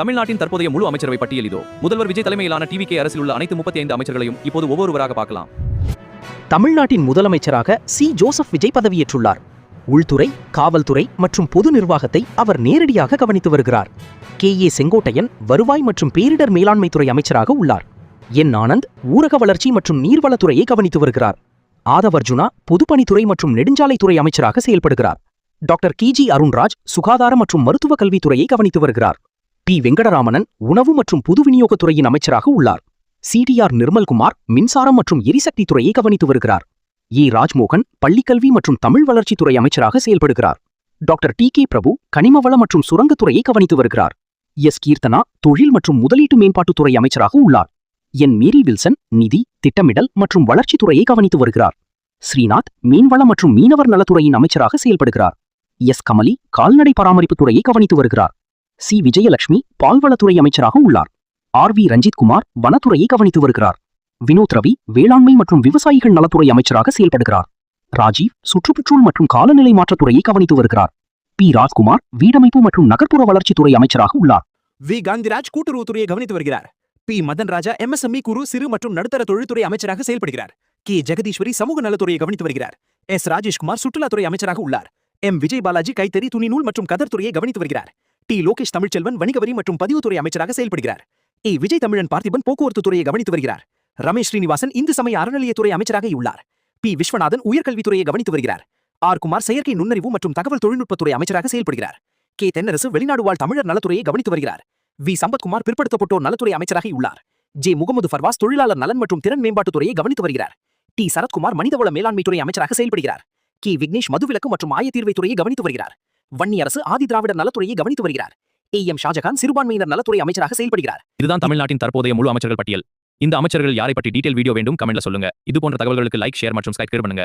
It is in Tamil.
தமிழ்நாட்டின் தற்போதைய முழு அமைச்சரவை பட்டியல் இதோ. முதல்வர் விஜய் தலைமையிலான டிவிகே அரசில் உள்ள அனைத்து 35 அமைச்சர்களையும் இப்போது ஒவ்வொருவராக பார்க்கலாம். தமிழ்நாட்டின் முதலமைச்சராக சி. ஜோசப் விஜய் பதவியேற்றுள்ளார். உள்துறை, காவல்துறை மற்றும் பொது நிர்வாகத்தை அவர் நேரடியாக கவனித்து வருகிறார். கே. செங்கோட்டையன் வருவாய் மற்றும் பேரிடர் மேலாண்மைத்துறை அமைச்சராக உள்ளார். என். ஆனந்த் ஊரக வளர்ச்சி மற்றும் நீர்வளத்துறையை கவனித்து வருகிறார். ஆதவர்ஜுனா பொதுப்பணித்துறை மற்றும் நெடுஞ்சாலைத்துறை அமைச்சராக செயல்படுகிறார். Doctor K. அருண்ராஜ் சுகாதார மற்றும் மருத்துவ கல்வித்துறையை கவனித்து வருகிறார். பி. வெங்கடராமன் உணவு மற்றும் பொது விநியோகத்துறையின் அமைச்சராக உள்ளார். சி.டி.ஆர். நிர்மல்குமார் மின்சாரம் மற்றும் எரிசக்தி துறையை கவனித்து வருகிறார். ஏ. ராஜ்மோகன் பள்ளிக்கல்வி மற்றும் தமிழ் வளர்ச்சித்துறை அமைச்சராக செயல்படுகிறார். Doctor D. பிரபு கனிமவள மற்றும் சுரங்கத்துறையை கவனித்து வருகிறார். எஸ். கீர்த்தனா தொழில் மற்றும் முதலீட்டு மேம்பாட்டுத்துறை அமைச்சராக உள்ளார். என். மேரி வில்சன் நிதி, திட்டமிடல் மற்றும் வளர்ச்சித்துறையை கவனித்து வருகிறார். ஸ்ரீநாத் மீன்வள மற்றும் மீனவர் நலத்துறையின் அமைச்சராக செயல்படுகிறார். எஸ். கமலி கால்நடை பராமரிப்பு துறையை கவனித்து வருகிறார். சி. விஜயலட்சுமி பால்வளத்துறை அமைச்சராக உள்ளார். ஆர். வி. ரஞ்சித்குமார் வனத்துறையை கவனித்து வருகிறார். வினோத் ரவி வேளாண்மை மற்றும் விவசாயிகள் நலத்துறை அமைச்சராக செயல்படுகிறார். ராஜீவ் சுற்றுச்சுழல் மற்றும் காலநிலை மாற்றத்துறையை கவனித்து வருகிறார். பி. ராஜ்குமார் வீடமைப்பு மற்றும் நகர்ப்புற வளர்ச்சித்துறை அமைச்சராக உள்ளார். வி. காந்திராஜ் கூட்டுறவுத்துறையை கவனித்து வருகிறார். பி. மதன் ராஜா MSME குறு சிறு மற்றும் நடுத்தர தொழில்துறை அமைச்சராக செயல்படுகிறார். கே. ஜெகதீஸ்வரி சமூக நலத்துறையை கவனித்து வருகிறார். எஸ். ராஜேஷ்குமார் சுற்றுலாத்துறை அமைச்சராக உள்ளார். எம். விஜய் பாலாஜி கைத்தறி துணிநூல் மற்றும் கதர் துறையை கவனித்து வருகிறார். டி. லோகேஷ் தமிழ்ச்செல்வன் வணிக வரி மற்றும் பதிவுத்துறை அமைச்சராக செயல்படுகிறார். ஏ. விஜய் தமிழன் பார்த்திபன் போக்குவரத்து துறையை கவனித்து வருகிறார். ரமேஷ் ஸ்ரீனிவாசன் இந்து சமய அறநிலையத்துறை அமைச்சராக உள்ளார். பி. விஸ்வநாதன் உயர்கல்வித்துறையை கவனித்து வருகிறார். ஆர். குமார் செயற்கை நுண்ணறிவு மற்றும் தகவல் தொழில்நுட்பத்துறை அமைச்சராக செயல்படுகிறார். கே. தென்னரசு வெளிநாடு வாழ் தமிழர் நலத்துறையை கவனித்து வருகிறார். வி. சம்பத்குமார் பிற்படுத்தப்பட்டோர் நலத்துறை அமைச்சராக உள்ளார். ஜே. முகமது ஃபர்வாஸ் தொழிலாளர் நலன் மற்றும் திறன் மேம்பாட்டுத்துறையை கவனித்து வருகிறார். டி. சரத்குமார் மனிதவள மேலாண்மைத்துறை அமைச்சராக செயல்படுகிறார். கே. விக்னேஷ் மதுவிலக்கு மற்றும் ஆயத்தீர்வை துறையை கவனித்து வருகிறார். வன்னி அரசு ஆதி திராவிடர் நலத்துறையை கவனித்து வருகிறார். ஏ. எம். ஷாஜகான் சிறுபான்மையினர் நலத்துறை அமைச்சராக செயல்படுகிறார். இதுதான் தமிழ்நாட்டின் தற்போதைய முழு அமைச்சர்கள் பட்டியல். இந்த அமைச்சர்கள் யாரை பற்றி டீடைல் வீடியோ வேண்டும் கமெண்ட்ல சொல்லுங்க. இது போன்ற தகவல்களுக்கு லைக், ஷேர் மற்றும் சப்ஸ்கிரைப் பண்ணுங்க.